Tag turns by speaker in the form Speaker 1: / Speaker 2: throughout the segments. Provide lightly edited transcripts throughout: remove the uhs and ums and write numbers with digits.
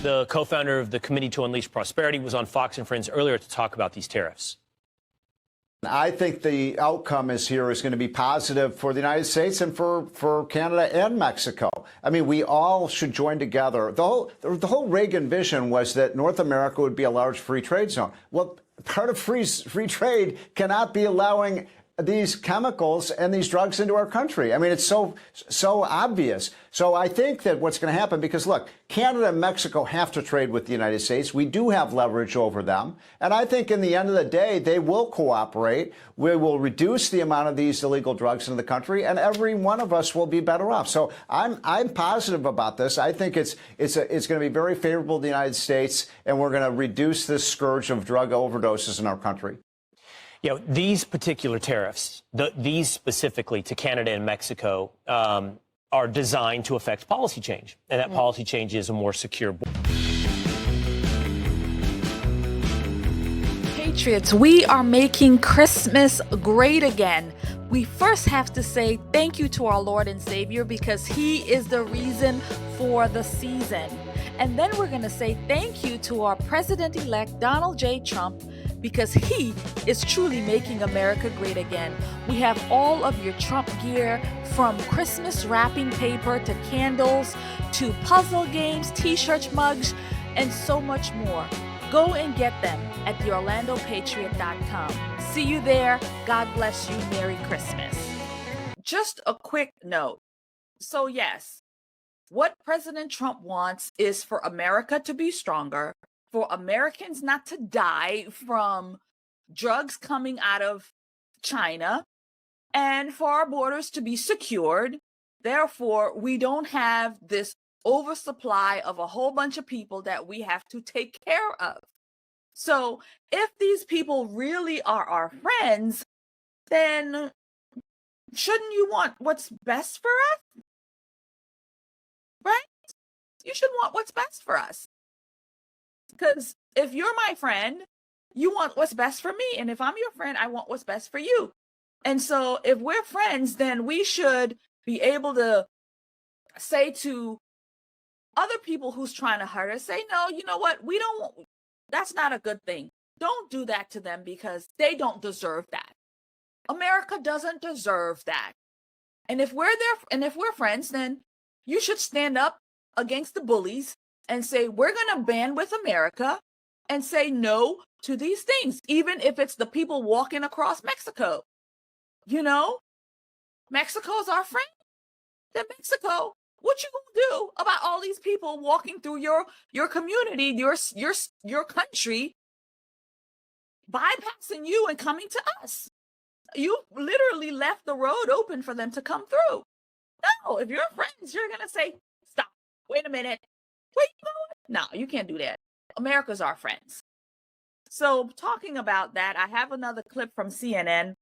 Speaker 1: the co-founder of the Committee to Unleash Prosperity, was on Fox and Friends earlier to talk about these tariffs.
Speaker 2: I think the outcome is going to be positive for the United States and for Canada and Mexico. I mean, we all should join together. The whole Reagan vision was that North America would be a large free trade zone. Well, part of free trade cannot be allowing these chemicals and these drugs into our country. I mean, it's so obvious. So I think that what's going to happen, because look, Canada and Mexico have to trade with the United States. We do have leverage over them. And I think in the end of the day, they will cooperate. We will reduce the amount of these illegal drugs in the country, and every one of us will be better off. So I'm positive about this. I think it's going to be very favorable to the United States, and we're going to reduce this scourge of drug overdoses in our country.
Speaker 1: You know, these particular tariffs, these specifically to Canada and Mexico, are designed to affect policy change. And that policy change is a more secure border.
Speaker 3: Patriots, we are making Christmas great again. We first have to say thank you to our Lord and Savior, because He is the reason for the season. And then we're going to say thank you to our President-elect Donald J. Trump, because he is truly making America great again. We have all of your Trump gear, from Christmas wrapping paper to candles to puzzle games, t-shirts, mugs, and so much more. Go and get them at theorlandopatriot.com. See you there. God bless you. Merry Christmas. Just a quick note. So yes, what President Trump wants is for America to be stronger, for Americans not to die from drugs coming out of China, and for our borders to be secured. Therefore, we don't have this oversupply of a whole bunch of people that we have to take care of. So if these people really are our friends, then shouldn't you want what's best for us? Right? You should want what's best for us. Because if you're my friend, you want what's best for me. And if I'm your friend, I want what's best for you. And so if we're friends, then we should be able to say to other people who's trying to hurt us, say, no, you know what? That's not a good thing. Don't do that to them, because they don't deserve that. America doesn't deserve that. And if we're there, and if we're friends, then you should stand up against the bullies and say, we're going to band with America and say no to these things, even if it's the people walking across Mexico. You know, Mexico's our friend. Then Mexico, what you gonna do about all these people walking through your community, your country, bypassing you and coming to us? You literally left the road open for them to come through. No, if you're friends, you're gonna say, stop, wait a minute, where you going? No, you can't do that. America's our friends. So talking about that, I have another clip from CNN.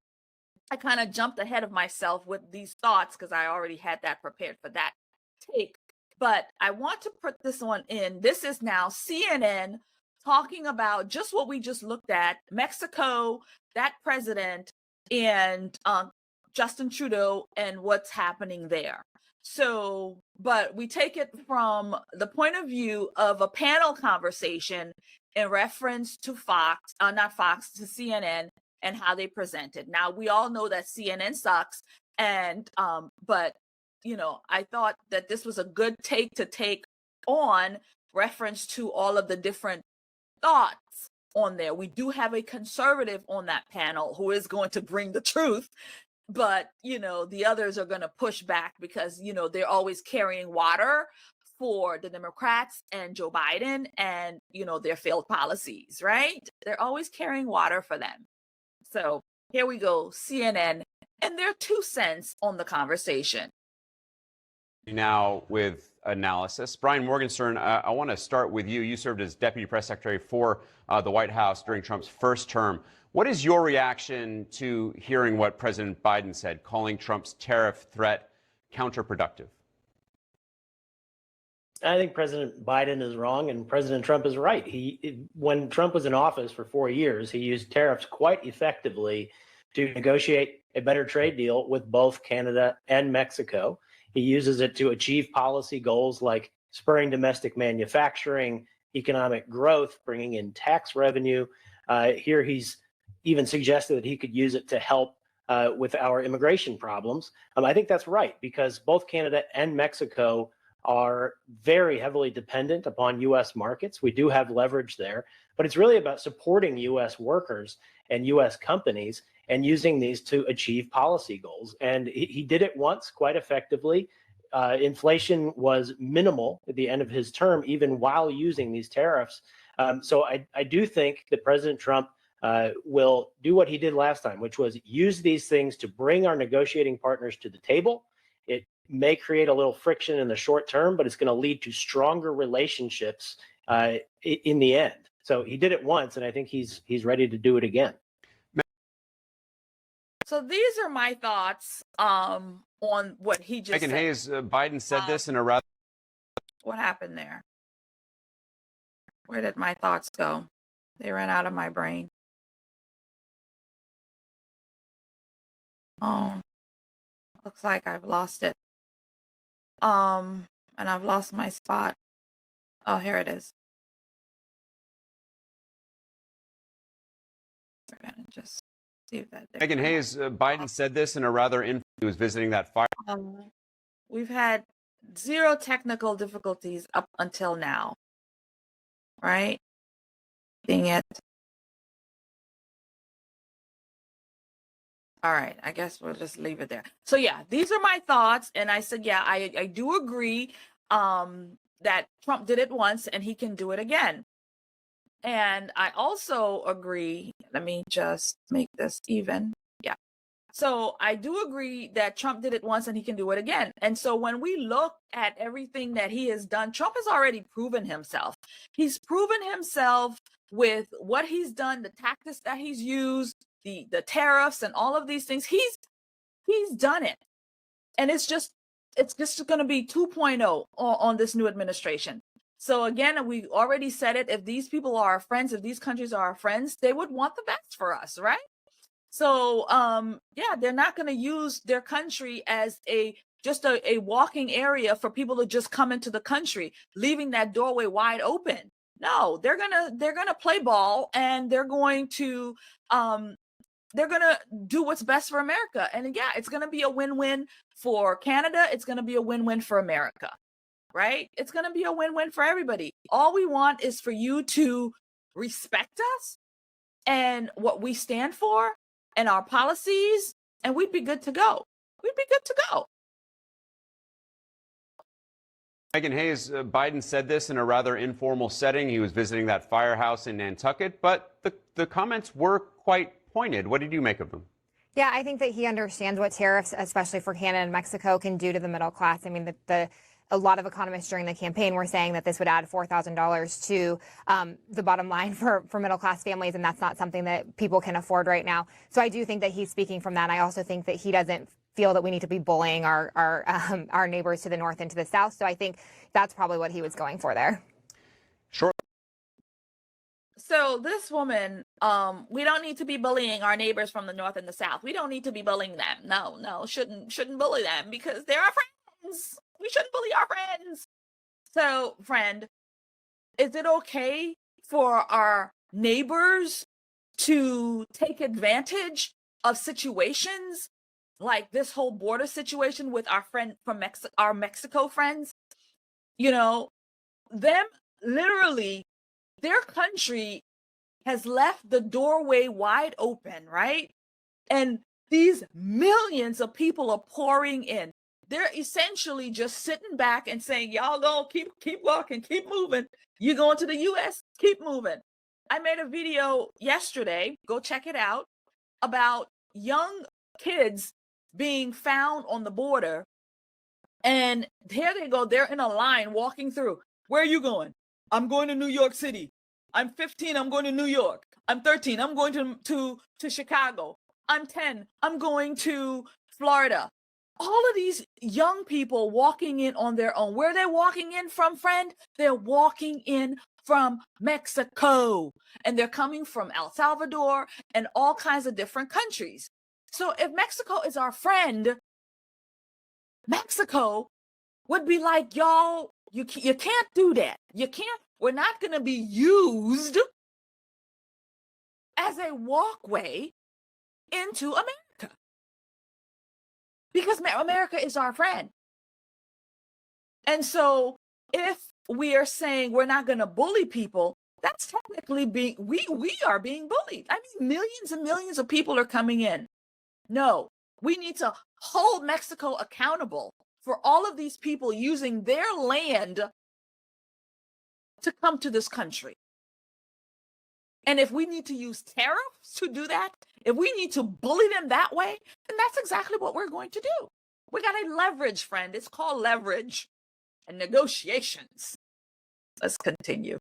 Speaker 3: I kind of jumped ahead of myself with these thoughts because I already had that prepared for that take. But I want to put this one in. This is now CNN talking about just what we just looked at, Mexico, that president, and Justin Trudeau and what's happening there. So, but we take it from the point of view of a panel conversation in reference to Fox, not Fox, to CNN, and how they present it. Now, we all know that CNN sucks, and but you know, I thought that this was a good take on reference to all of the different thoughts on there. We do have a conservative on that panel who is going to bring the truth, but you know, the others are going to push back because, you know, they're always carrying water for the Democrats and Joe Biden and, you know, their failed policies, right? They're always carrying water for them. So here we go, CNN and their 2 cents on the conversation.
Speaker 4: Now with analysis. Brian Morgenstern, I want to start with you. You served as Deputy Press Secretary for the White House during Trump's first term. What is your reaction to hearing what President Biden said, calling Trump's tariff threat counterproductive?
Speaker 5: I think President Biden is wrong and President Trump is right. When Trump was in office for 4 years, he used tariffs quite effectively to negotiate a better trade deal with both Canada and Mexico. He uses it to achieve policy goals like spurring domestic manufacturing, economic growth, bringing in tax revenue. Here he's even suggested that he could use it to help with our immigration problems. I think that's right, because both Canada and Mexico are very heavily dependent upon U.S. markets. We do have leverage there, but it's really about supporting U.S. workers and U.S. companies and using these to achieve policy goals. And he did it once quite effectively. Inflation was minimal at the end of his term, even while using these tariffs. So I do think that President Trump will do what he did last time, which was use these things to bring our negotiating partners to the table. It may create a little friction in the short term, but it's going to lead to stronger relationships in the end. So he did it once, and I think he's ready to do it again.
Speaker 3: So these are my thoughts on what he just
Speaker 4: Megan
Speaker 3: said.
Speaker 4: Hayes, Biden said this in a rather...
Speaker 3: What happened there? Where did my thoughts go? They ran out of my brain. Oh, looks like I've lost it. And I've lost my spot. Oh, here it is. We're gonna just see if that.
Speaker 4: Megan Hayes, Biden said this in a rather... He was visiting that fire...
Speaker 3: We've had zero technical difficulties up until now, right? Dang it. All right, I guess we'll just leave it there. So yeah, these are my thoughts. And I said, yeah, I do agree that Trump did it once and he can do it again. And I also agree, let me just make this even. Yeah. So I do agree that Trump did it once and he can do it again. And so when we look at everything that he has done, Trump has already proven himself. He's proven himself with what he's done, the tactics that he's used, the tariffs and all of these things. He's done it. And it's just going to be 2.0 on this new administration. So again, we already said it, if these people are our friends, if these countries are our friends, they would want the best for us, right? So yeah, they're not going to use their country as just a walking area for people to just come into the country, leaving that doorway wide open. No, they're gonna play ball, and they're going to do what's best for America. And yeah, it's gonna be a win-win for Canada. It's gonna be a win-win for America, right? It's gonna be a win-win for everybody. All we want is for you to respect us and what we stand for and our policies, and we'd be good to go. We'd be good to go.
Speaker 4: Megan Hayes, Biden said this in a rather informal setting. He was visiting that firehouse in Nantucket, but the comments were quite pointed. What did you make of them?
Speaker 6: Yeah, I think that he understands what tariffs, especially for Canada and Mexico, can do to the middle class. I mean, a lot of economists during the campaign were saying that this would add $4,000 to the bottom line for middle class families, and that's not something that people can afford right now. So I do think that he's speaking from that. I also think that he doesn't feel that we need to be bullying our neighbors to the north and to the south. So I think that's probably what he was going for there.
Speaker 4: Sure.
Speaker 3: So this woman, we don't need to be bullying our neighbors from the north and the south. We don't need to be bullying them. No, shouldn't bully them because they're our friends. We shouldn't bully our friends. So, friend, is it okay for our neighbors to take advantage of situations like this whole border situation with our friend from our Mexico friends? You know, them literally, their country has left the doorway wide open, right? And these millions of people are pouring in. They're essentially just sitting back and saying, y'all go keep walking, keep moving. You going to the US, keep moving. I made a video yesterday, go check it out, about young kids being found on the border. And here they go, they're in a line walking through. Where are you going? I'm going to New York City. I'm 15, I'm going to New York. I'm 13, I'm going to Chicago. I'm 10, I'm going to Florida. All of these young people walking in on their own. Where are they walking in from, friend? They're walking in from Mexico. And they're coming from El Salvador and all kinds of different countries. So if Mexico is our friend, Mexico would be like, y'all, you can't do that. You can't. We're not going to be used as a walkway into America, because America is our friend. And so if we are saying we're not going to bully people, that's technically being, we are being bullied. I mean, millions and millions of people are coming in. No, we need to hold Mexico accountable for all of these people using their land to come to this country. And if we need to use tariffs to do that, if we need to bully them that way, then that's exactly what we're going to do. We got a leverage, friend. It's called leverage and negotiations. Let's continue.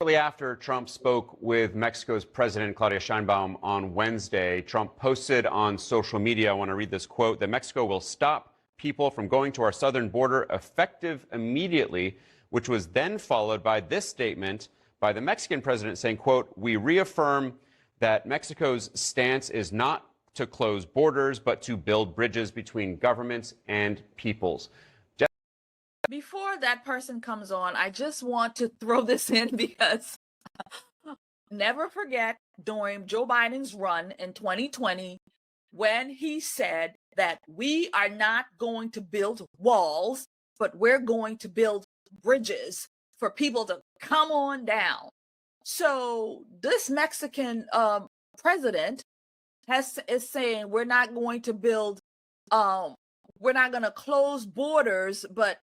Speaker 4: Shortly after Trump spoke with Mexico's President Claudia Sheinbaum on Wednesday, Trump posted on social media, I want to read this quote, that Mexico will stop people from going to our southern border effective immediately, which was then followed by this statement by the Mexican president saying, quote, we reaffirm that Mexico's stance is not to close borders, but to build bridges between governments and peoples.
Speaker 3: Before that person comes on, I just want to throw this in because never forget during Joe Biden's run in 2020, when he said that we are not going to build walls, but we're going to build bridges for people to come on down. So this Mexican president is saying we're not going to build, we're not going to close borders, but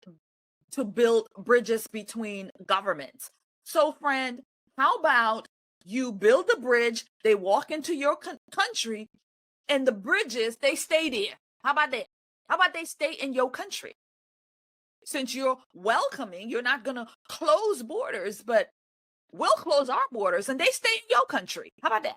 Speaker 3: to build bridges between governments. So friend, how about you build the bridge, they walk into your country, and the bridges, they stay there. How about that? How about they stay in your country? Since you're welcoming, you're not going to close borders, but we'll close our borders and they stay in your country. How about that?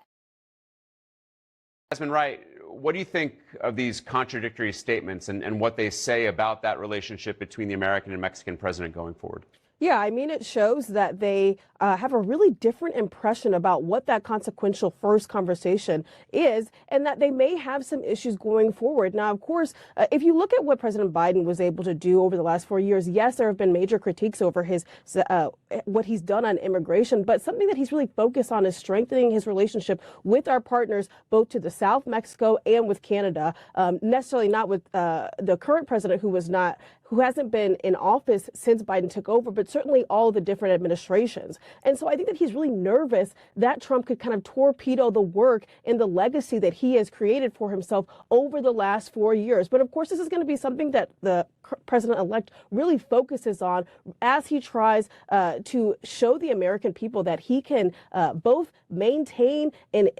Speaker 4: Jasmine Wright, what do you think of these contradictory statements and what they say about that relationship between the American and Mexican president going forward?
Speaker 7: Yeah, I mean, it shows that they have a really different impression about what that consequential first conversation is, and that they may have some issues going forward. Now, of course, if you look at what President Biden was able to do over the last 4 years, yes, there have been major critiques over his what he's done on immigration, but something that he's really focused on is strengthening his relationship with our partners, both to the south, Mexico, and with Canada. Necessarily not with the current president, who hasn't been in office since Biden took over, but certainly all the different administrations. And so I think that he's really nervous that Trump could kind of torpedo the work and the legacy that he has created for himself over the last 4 years. But of course, this is going to be something that the president-elect really focuses on as he tries to show the American people that he can both maintain and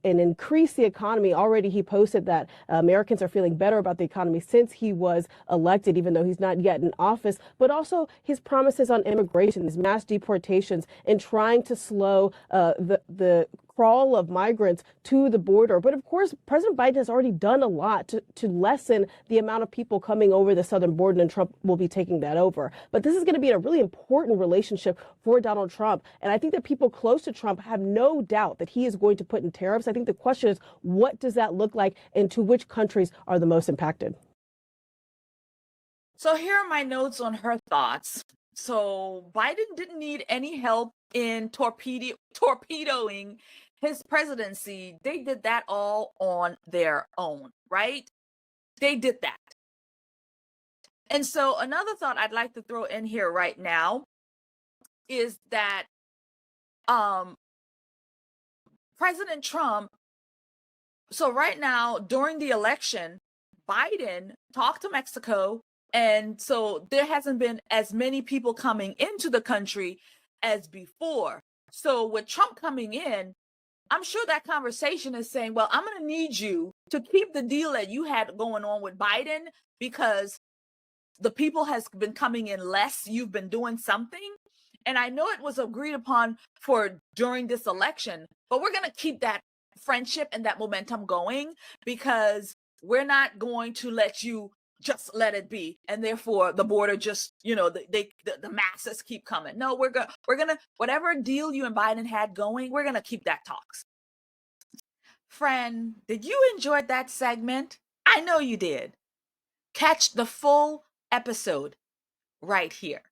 Speaker 7: increase the economy. Already he posted that Americans are feeling better about the economy since he was elected, even though he's not yet in office, but also his promises on immigration, these mass deportations, and trying to slow the crawl of migrants to the border. But of course, President Biden has already done a lot to lessen the amount of people coming over the southern border, and Trump will be taking that over. But this is going to be a really important relationship for Donald Trump. And I think that people close to Trump have no doubt that he is going to put in tariffs. I think the question is, what does that look like, and to which countries are the most impacted?
Speaker 3: So here are my notes on her thoughts. So Biden didn't need any help in torpedoing his presidency. They did that all on their own, right? They did that. And so another thought I'd like to throw in here right now is that President Trump, so right now during the election, Biden talked to Mexico. And so there hasn't been as many people coming into the country as before. So with Trump coming in, I'm sure that conversation is saying, well, I'm going to need you to keep the deal that you had going on with Biden, because the people has been coming in less. You've been doing something. And I know it was agreed upon for during this election, but we're going to keep that friendship and that momentum going, because we're not going to let you just let it be, and therefore the border just, the masses keep coming. No, we're gonna whatever deal you and Biden had going, we're gonna keep that talks. Friend, did you enjoy that segment? I know you did. Catch the full episode right here.